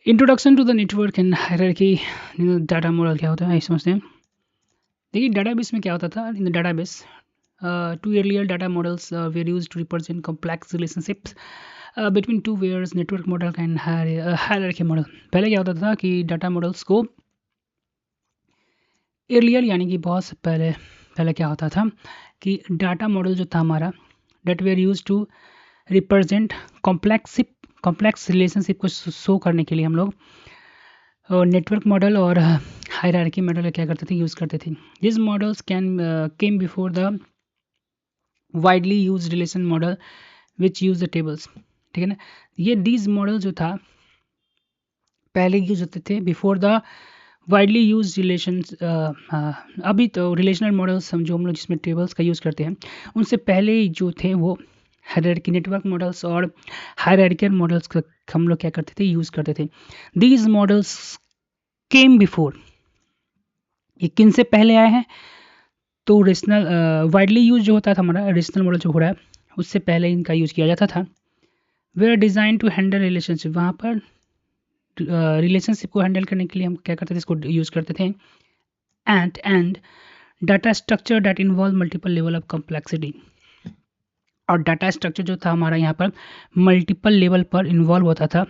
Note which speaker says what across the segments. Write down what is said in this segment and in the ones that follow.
Speaker 1: Introduction to the network and hierarchy data model क्या होता है समझते हैं। देखिए डाटाबेस में क्या होता था in the database two earlier data models were use to represent complex relationships between two where's network model and hierarchy model. पहले क्या होता था कि डाटा मॉडल्स को अर्लियर यानी कि बहुत से पहले क्या होता था कि डाटा मॉडल जो था हमारा that were use to represent complex relationship को शो करने के लिए हम लोग नेटवर्क मॉडल और हायरार्की मॉडल क्या करते थे यूज़ करते थे। This models came before the widely use relation model which use the tables. ठीक है ना, ये दीज मॉडल जो था पहले यूज होते थे before the widely use relation. अभी तो रिलेशनल मॉडल्स जो हम लोग जिसमें टेबल्स का यूज़ करते हैं उनसे पहले जो थे वो हायरार्की नेटवर्क मॉडल्स और हायरार्किकल मॉडल्स का हम लोग क्या करते थे यूज़ करते थे। दीज मॉडल्स केम बिफोर, ये किन से पहले आए हैं तो रेशनल वाइडली यूज जो होता था हमारा रेशनल मॉडल जो हो रहा है उससे पहले इनका यूज़ किया जाता था। We are designed to handle relationship, वहाँ पर रिलेशनशिप को हैंडल करने के लिए हम क्या करते थे इसको यूज़ करते थे। And data structure that involve multiple level of complexity, और डाटा स्ट्रक्चर जो था हमारा यहाँ पर मल्टीपल लेवल पर इन्वॉल्व होता था।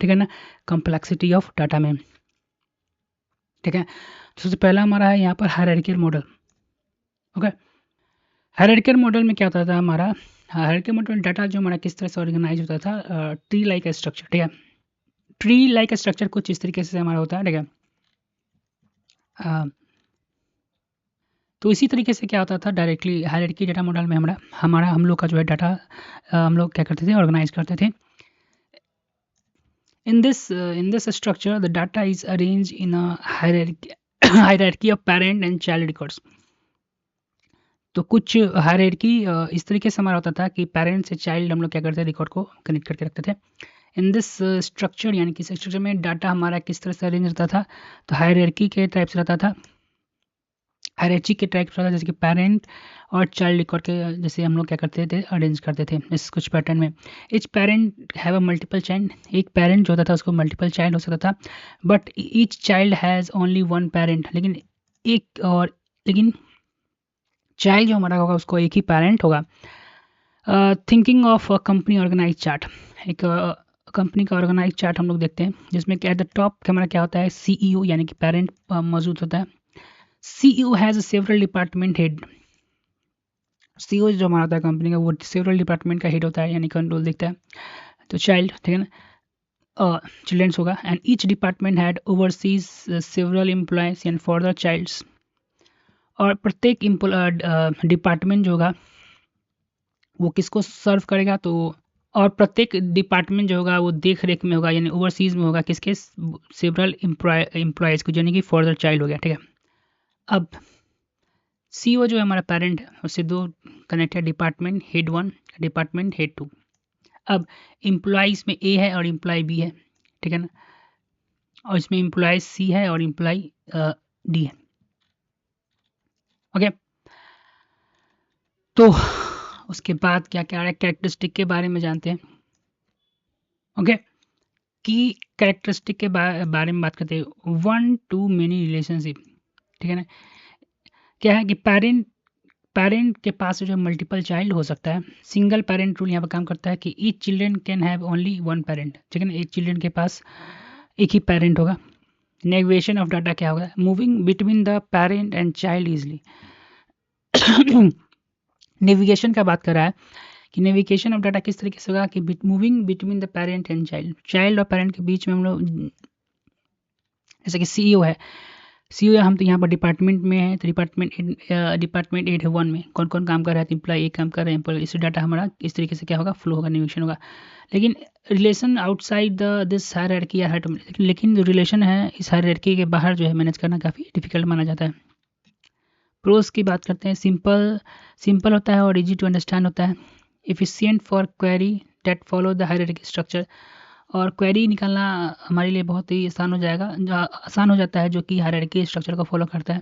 Speaker 1: ठीक है ना, कॉम्प्लेक्सिटी ऑफ डाटा में। ठीक है, तो सबसे पहला हमारा है यहाँ पर hierarchical model. Okay, hierarchical model में क्या होता था हमारा, हायरार्किकल मॉडल में डाटा जो हमारा किस तरह से ऑर्गेनाइज होता था, ट्री लाइक स्ट्रक्चर। ठीक है, ट्री लाइक स्ट्रक्चर कुछ इस तरीके से हमारा होता है। ठीक है, तो इसी तरीके से क्या होता था डायरेक्टली हायरार्की डाटा मॉडल में हमारा हम लोग का जो है डाटा हम लोग क्या करते थे ऑर्गेनाइज करते थे। In this structure, the data is arranged in a hierarchy of parent and child records. तो कुछ हायरार्की इस तरीके से हमारा होता था कि पेरेंट से चाइल्ड हम लोग क्या करते थे रिकॉर्ड को कनेक्ट करके रखते थे। इन दिस स्ट्रक्चर यानी कि स्ट्रक्चर में डाटा हमारा किस तरह से अरेंज रहता था, तो हायरार्की के टाइप से रहता था, हायरार्की के टाइप से रहता था, जैसे कि पेरेंट और चाइल्ड रिकॉर्ड के जैसे हम लोग क्या करते थे अरेंज करते थे इस कुछ पैटर्न में। Each parent have a multiple child, एक पेरेंट जो होता था उसको मल्टीपल चाइल्ड हो सकता था, but each child has only one parent, लेकिन चाइल्ड जो हमारा होगा उसको एक ही पेरेंट होगा। Thinking of company organize chart, एक कंपनी का ऑर्गेनाइज चार्ट हम लोग देखते हैं जिसमें क्या एट द टॉप हमारा क्या होता है CEO यानी कि पेरेंट मौजूद होता है। CEO has several department head, CEO जो हमारा होता है कंपनी का वो सेवरल डिपार्टमेंट का हेड होता है यानी कंट्रोल देखता है। तो चाइल्ड, ठीक है ना, चिल्ड्रंस होगा, and each department had overseas several employees and for the childs, और प्रत्येक डिपार्टमेंट जो होगा वो किसको सर्व करेगा, तो और प्रत्येक डिपार्टमेंट जो होगा वो देख रेख में होगा यानी ओवरसीज में होगा किसके, सेवरल एम्प्लॉयज़ को, यानी कि फॉर द चाइल्ड हो गया। ठीक है, अब CEO जो है हमारा पेरेंट है उससे दो कनेक्ट है, डिपार्टमेंट हेड 1 डिपार्टमेंट हेड 2। अब एम्प्लॉयज़ में A है और एम्प्लॉय B है। ठीक है ना, और इसमें एम्प्लॉय C है और एम्प्लॉय D है। ओके, तो उसके बाद क्या क्या है कैरेक्टरिस्टिक के बारे में जानते हैं। ओके, की कैरेक्टरिस्टिक के बारे में बात करते हैं। 1 to many रिलेशनशिप। ठीक है ना, क्या है कि पेरेंट के पास जो मल्टीपल चाइल्ड हो सकता है। सिंगल पेरेंट रूल यहाँ पर काम करता है कि each children can have only one parent. ठीक है ना, एक चिल्ड्रन के पास एक ही पेरेंट होगा। नेविगेशन ऑफ डाटा क्या होगा, moving between the parent and child easily. Navigation का बात कर रहा है कि नेविगेशन ऑफ डाटा किस तरीके से होगा कि moving between the parent and child और पेरेंट के बीच में हम लोग, जैसे कि CEO है, CEO हम तो यहाँ पर डिपार्टमेंट में है, तो डिपार्टमेंट 8 में कौन कौन काम कर रहा है, तो एम्प्लॉय एक काम कर रहे हैं, एम्प्लॉय, इससे डाटा हमारा इस तरीके से क्या होगा फ्लो होगा, नेविगेशन होगा। लेकिन relation outside the this hierarchy या लेकिन जो रिलेशन है इस हायरार्की के बाहर जो है मैनेज करना काफ़ी डिफिकल्ट माना जाता है। प्रोस की बात करते हैं, सिंपल होता है और इजी टू अंडरस्टैंड होता है। Efficient for query that follow the hierarchy structure, और क्वेरी निकालना हमारे लिए बहुत ही आसान हो जाता है जो कि हायरार्की स्ट्रक्चर को फॉलो करता है।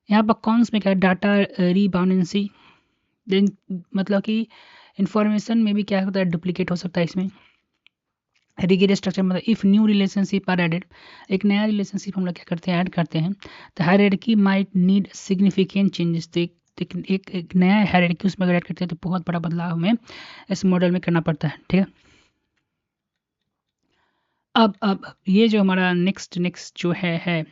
Speaker 1: यहाँ पर कॉन्स में क्या है, डाटा रीबाउंडेंसी, मतलब कि इंफॉर्मेशन में भी क्या होता है डुप्लीकेट हो सकता है इसमें। रिगिड स्ट्रक्चर मतलब if new relationship are added, एक नया रिलेशनशिप हम लोग क्या करते हैं, ऐड करते हैं, तो hierarchy might need significant changes. तो एक नया हायरार्की उसमें अगर ऐड करते हैं तो बहुत बड़ा बदलाव हमें इस मॉडल में करना पड़ता है, ठीक है। अब ये जो हमारा नेक्स्ट जो है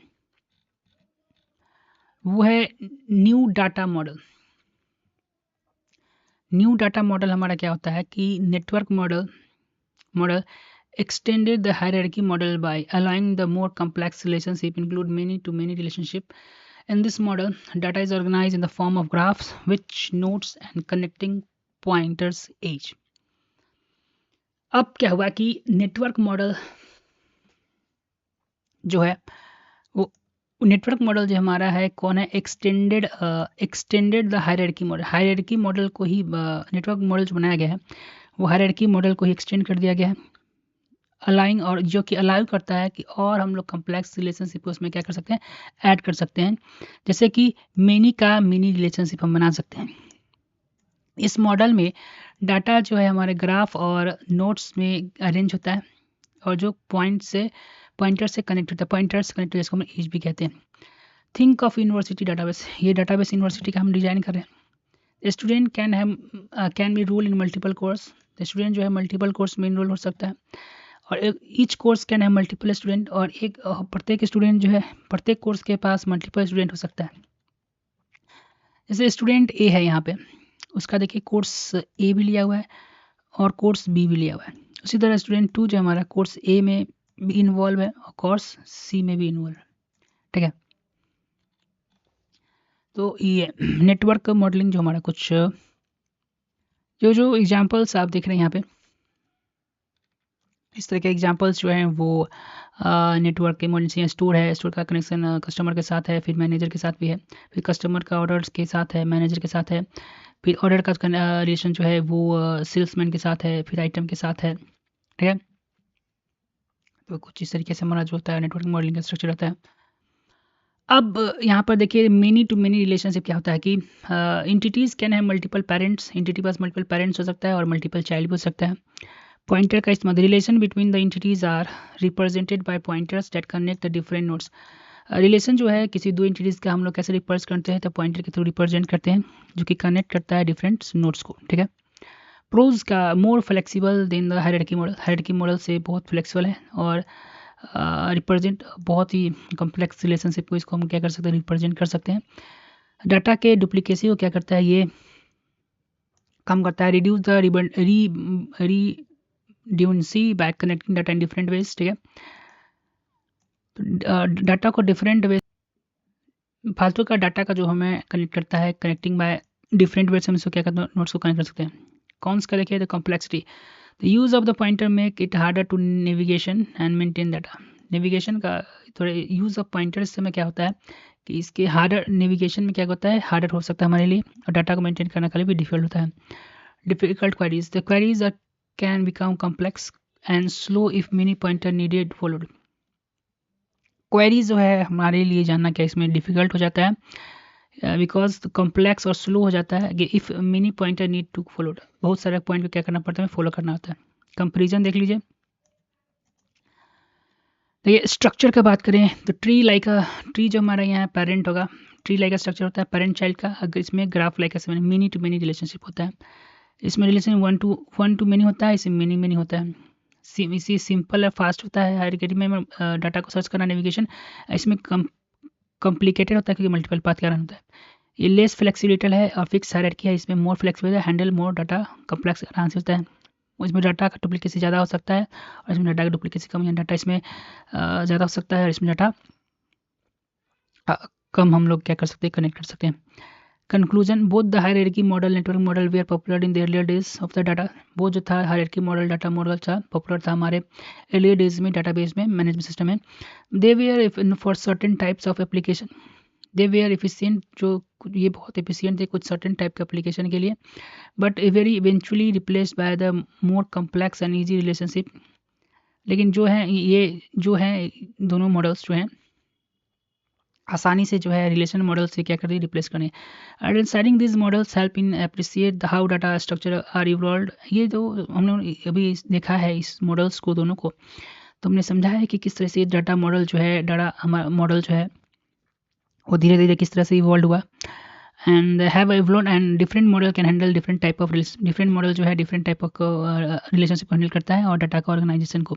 Speaker 1: वो है new data model. New data model हमारा क्या होता है कि network model extended the hierarchy model by allowing the more complex relationship include many to many relationship. In this model, data is organized in the form of graphs which nodes and connecting pointers each. अब क्या हुआ कि network model जो है वो network model जो हमारा है कौन है, एक्सटेंडेड द हायरार्की मॉडल को ही नेटवर्क मॉडल जो बनाया गया है वो हायरार्की मॉडल को ही एक्सटेंड कर दिया गया है, अलाइंग, और जो कि अलाउ करता है कि और हम लोग कम्प्लेक्स रिलेशनशिप को उसमें क्या कर सकते हैं, ऐड कर सकते हैं, जैसे कि मेनी का मिनी रिलेशनशिप हम बना सकते हैं। इस मॉडल में डाटा जो है हमारे ग्राफ और नोट्स में अरेंज होता है और जो पॉइंटर से कनेक्ट होता है, पॉइंटर्स कनेक्ट, जिसको हम एज भी कहते हैं। थिंक ऑफ यूनिवर्सिटी डाटाबेस, ये डाटाबेस यूनिवर्सिटी का हम डिजाइन कर रहे हैं। Student can be roll in multiple course, student जो है मल्टीपल कोर्स में इनरोल हो सकता है, और ईच कोर्स कैन है मल्टीपल स्टूडेंट, और एक प्रत्येक स्टूडेंट जो है प्रत्येक कोर्स के पास मल्टीपल स्टूडेंट हो सकता है। जैसे स्टूडेंट ए है यहाँ पे, उसका देखिए कोर्स ए भी लिया हुआ है और कोर्स बी भी लिया हुआ है। उसी तरह स्टूडेंट 2 जो हमारा कोर्स ए में भी इन्वॉल्व है और कोर्स सी में भी इन्वॉल्व है, ठीक है। तो ये नेटवर्क मॉडलिंग जो हमारा कुछ जो एग्जांपल्स आप देख रहे हैं यहाँ पे, इस तरह के एग्जांपल्स जो हैं वो नेटवर्क के मॉडल से, स्टोर है, स्टोर का कनेक्शन कस्टमर के साथ है, फिर मैनेजर के साथ भी है, फिर कस्टमर का ऑर्डर्स के साथ है, मैनेजर के साथ है, फिर ऑर्डर का रिलेशन जो है वो सेल्समैन के साथ है, फिर आइटम के साथ है, ठीक है। तो कुछ इस तरीके से हमारा जो होता है नेटवर्क मॉडलिंग का स्ट्रक्चर होता है। अब यहाँ पर देखिए मेनी टू मेनी रिलेशनशिप क्या होता है कि इंटिटीज़ कैन है मल्टीपल पेरेंट्स, इंटिटी पास मल्टीपल पेरेंट्स हो सकता है और मल्टीपल चाइल्ड भी हो सकता है। पॉइंटर का इस्तेमाल, relation between the entities are represented by pointers that connect the different nodes. Relation जो है किसी दो इंटिटीज का हम लोग कैसे रिप्रेजेंट करते हैं, तो पॉइंटर के थ्रू रिप्रेजेंट करते हैं जो कि कनेक्ट करता है डिफरेंट नोड्स को, ठीक है। प्रोज का, more flexible than the hierarchy model से बहुत फ्लेक्सिबल है और रिप्रेजेंट बहुत ही कॉम्प्लेक्स रिलेशनशिप को इसको हम क्या कर सकते हैं, रिप्रेजेंट कर सकते हैं। डाटा के डुप्लीकेसी को क्या करता है, ये कम करता है, reduce the redundancy by connecting data in different ways, ठीक है। तो डाटा को डिफरेंट वे, फालतू का डाटा का जो हमें कनेक्ट करता है, कनेक्टिंग बाय डिफरेंट वेज हम इसको क्या करते हैं, नोट्स को कनेक्ट कर सकते हैं। कॉन्स का देखिए, the complexity, the use of the pointer make it harder to navigation and maintain data. Navigation का थोड़ा यूज ऑफ पॉइंटर से में क्या होता है कि इसके हार्डर नेविगेशन में क्या होता है, हार्डर हो सकता है हमारे लिए, और डाटा को मेंटेन करने के लिए भी डिफिकल्ट होता है। Difficult queries, the queries are can become complex and slow if many pointer needed followed. Query जो है हमारे लिए जानना क्या इसमें डिफिकल्ट हो जाता है, बिकॉज कॉम्प्लेक्स और स्लो हो जाता है कि if many pointer need to followed, बहुत सारे पॉइंट को क्या करना पड़ता है, फॉलो करना होता है। कंपेरिजन देख लीजिए, तो ये स्ट्रक्चर का बात करें तो ट्री जो हमारा यहाँ पेरेंट होगा, ट्री लाइक स्ट्रक्चर होता है पेरेंट चाइल्ड का। अगर इसमें graph like mini to mini relationship होता है, इसमें रिलेशन वन टू मेनी होता है, इसमें मेनी मेनी होता है। इसी सिंपल और फास्ट होता है हायरार्की में डाटा को सर्च करना, नेविगेशन। इसमें कॉम्प्लिकेटेड होता है क्योंकि मल्टीपल पाथ का रन होता है। ये लेस फ्लेक्सिबिलिटी है और फिक्स हायरार्की है, इसमें मोर फ्लेक्सिबल है, हैंडल मोर डाटा कॉम्प्लेक्स आराम से होता है। इसमें डाटा का डुप्लीकेसी ज़्यादा हो सकता है और इसमें डाटा का डुप्लीकेसी कम है, डाटा इसमें ज़्यादा हो सकता है और इसमें डाटा कम हम लोग क्या कर सकते हैं, कनेक्ट कर सकते हैं। Conclusion, both the hierarchy model, network model were popular in the earlier days of the data. वो जो था hierarchy model, डाटा मॉडल था, पॉपुलर था हमारे earlier days में database में, मैनेजमेंट सिस्टम में। They were for certain types of application. They were efficient, जो ये बहुत efficient थे कुछ certain type के application के लिए, but very eventually replaced by the more complex and easy relationship. लेकिन जो है ये जो है दोनों मॉडल्स जो हैं आसानी से जो है रिलेशन मॉडल से क्या करें, रिप्लेस करें। Understanding this models help in appreciate how data structure are evolved. ये जो हम लोग अभी देखा है इस मॉडल्स को दोनों को, तो हमने समझा है कि किस तरह से डाटा मॉडल जो है, डाटा हमारा मॉडल जो है वो धीरे धीरे किस तरह से इवॉल्व हुआ। And have evolve and different model can handle different type of, different model जो है different type of relationship handle करता है और डाटा का ऑर्गेनाइजेशन को।